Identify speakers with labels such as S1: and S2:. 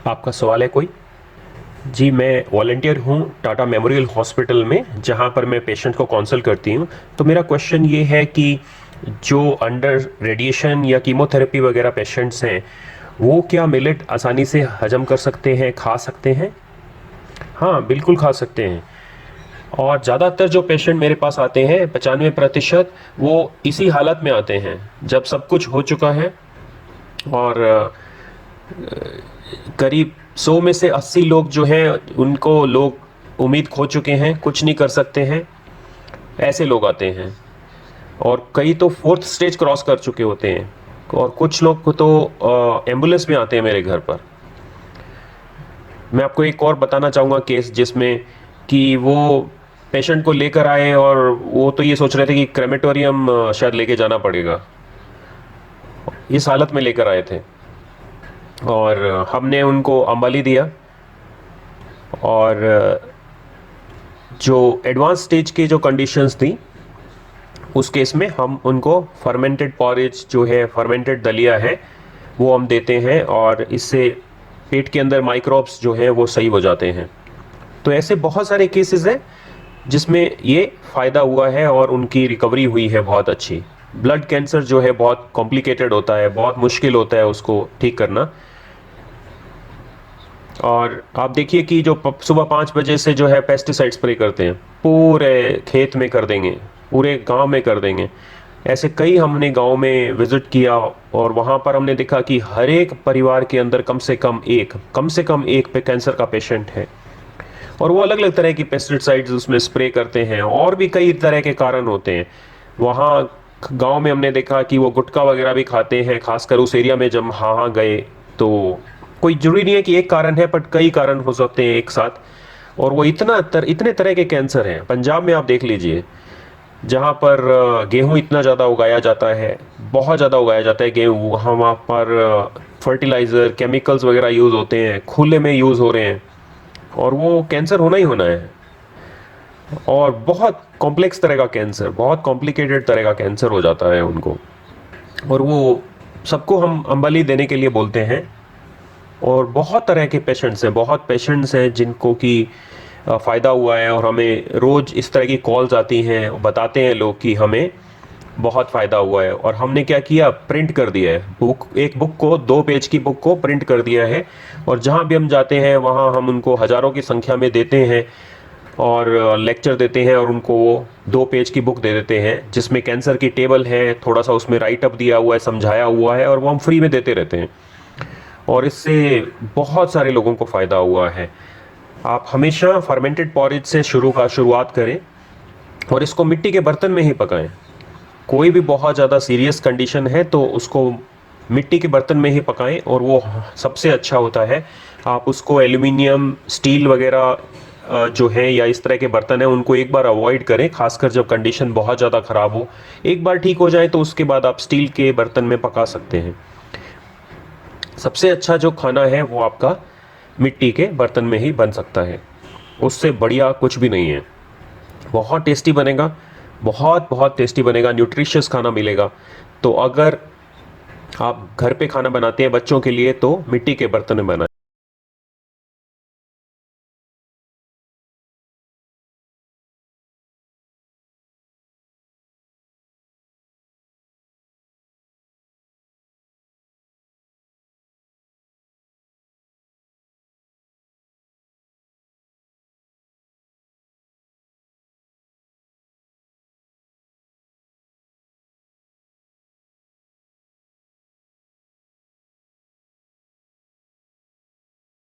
S1: आपका सवाल है कोई? जी, मैं वॉलंटियर हूँ टाटा मेमोरियल हॉस्पिटल में, जहाँ पर मैं पेशेंट को काउंसल करती हूँ। तो मेरा क्वेश्चन ये है कि जो अंडर रेडिएशन या कीमोथेरेपी वगैरह पेशेंट्स हैं, वो क्या मिलेट आसानी से हजम कर सकते हैं, खा सकते हैं? हाँ, बिल्कुल खा सकते हैं। और ज़्यादातर जो पेशेंट मेरे पास आते हैं, 95% वो इसी हालत में आते हैं, जब सब कुछ हो चुका है और करीब 100 में से 80 लोग जो हैं उनको लोग उम्मीद खो चुके हैं, कुछ नहीं कर सकते हैं, ऐसे लोग आते हैं। और कई तो फोर्थ स्टेज क्रॉस कर चुके होते हैं, और कुछ लोग को तो एम्बुलेंस में आते हैं मेरे घर पर। मैं आपको एक और बताना चाहूँगा केस, जिसमें कि वो पेशेंट को लेकर आए और वो तो ये सोच रहे थे कि क्रेमेटोरियम शायद लेके जाना पड़ेगा, इस हालत में लेकर आए थे। और हमने उनको अंबाली दिया, और जो एडवांस स्टेज की जो कंडीशंस थी, उस केस में हम उनको फर्मेंटेड पॉरेज जो है, फर्मेंटेड दलिया है, वो हम देते हैं, और इससे पेट के अंदर माइक्रोब्स जो हैं वो सही हो जाते हैं। तो ऐसे बहुत सारे केसेस हैं जिसमें ये फ़ायदा हुआ है और उनकी रिकवरी हुई है बहुत अच्छी। ब्लड कैंसर जो है बहुत कॉम्प्लिकेटेड होता है, बहुत मुश्किल होता है उसको ठीक करना। और आप देखिए कि जो सुबह 5 बजे से जो है पेस्टिसाइड स्प्रे करते हैं, पूरे खेत में कर देंगे, पूरे गांव में कर देंगे। ऐसे कई हमने गांव में विजिट किया, और वहां पर हमने देखा कि हर एक परिवार के अंदर कम से कम एक पे कैंसर का पेशेंट है। और वो अलग अलग तरह की पेस्टिसाइड्स उसमें स्प्रे करते हैं, और भी कई तरह के कारण होते हैं। वहाँ गांव में हमने देखा कि वो गुटखा वगैरह भी खाते हैं, खासकर उस एरिया में जब हाँ गए तो। कोई जरूरी नहीं है कि एक कारण है, बट कई कारण हो सकते हैं एक साथ। और वो इतने तरह के कैंसर हैं। पंजाब में आप देख लीजिए, जहाँ पर गेहूं इतना ज़्यादा उगाया जाता है, बहुत ज़्यादा उगाया जाता है गेहूं, वहाँ पर फर्टिलाइज़र केमिकल्स वगैरह यूज़ होते हैं, खुले में यूज़ हो रहे हैं, और वो कैंसर होना ही होना है। और बहुत कॉम्प्लेक्स तरह का कैंसर, बहुत कॉम्प्लिकेटेड तरह का कैंसर हो जाता है उनको। और वो सबको हम अंबली देने के लिए बोलते हैं। और बहुत तरह के पेशेंट्स हैं, बहुत पेशेंट्स हैं जिनको कि फ़ायदा हुआ है, और हमें रोज़ इस तरह की कॉल्स आती हैं, बताते हैं लोग कि हमें बहुत फ़ायदा हुआ है। और हमने क्या किया, प्रिंट कर दिया है एक बुक को, 2 पेज की बुक को प्रिंट कर दिया है। और जहाँ भी हम जाते हैं वहाँ हम उनको हज़ारों की संख्या में देते हैं, और लेक्चर देते हैं, और उनको वो 2 पेज की बुक दे देते हैं, जिसमें कैंसर की टेबल है, थोड़ा सा उसमें राइट अप दिया हुआ है, समझाया हुआ है, और वो हम फ्री में देते रहते हैं। और इससे बहुत सारे लोगों को फ़ायदा हुआ है। आप हमेशा फर्मेंटेड पॉरेज से शुरुआत करें, और इसको मिट्टी के बर्तन में ही पकाएं। कोई भी बहुत ज़्यादा सीरियस कंडीशन है तो उसको मिट्टी के बर्तन में ही पकाएं, और वो सबसे अच्छा होता है। आप उसको एल्यूमिनियम, स्टील वगैरह जो है, या इस तरह के बर्तन हैं, उनको एक बार अवॉइड करें, खासकर जब कंडीशन बहुत ज़्यादा ख़राब हो। एक बार ठीक हो जाए तो उसके बाद आप स्टील के बर्तन में पका सकते हैं। सबसे अच्छा जो खाना है वो आपका मिट्टी के बर्तन में ही बन सकता है, उससे बढ़िया कुछ भी नहीं है। बहुत टेस्टी बनेगा, बहुत बहुत टेस्टी बनेगा, न्यूट्रिशियस खाना मिलेगा। तो अगर आप घर पे खाना बनाते हैं बच्चों के लिए, तो मिट्टी के बर्तन में बनाएं।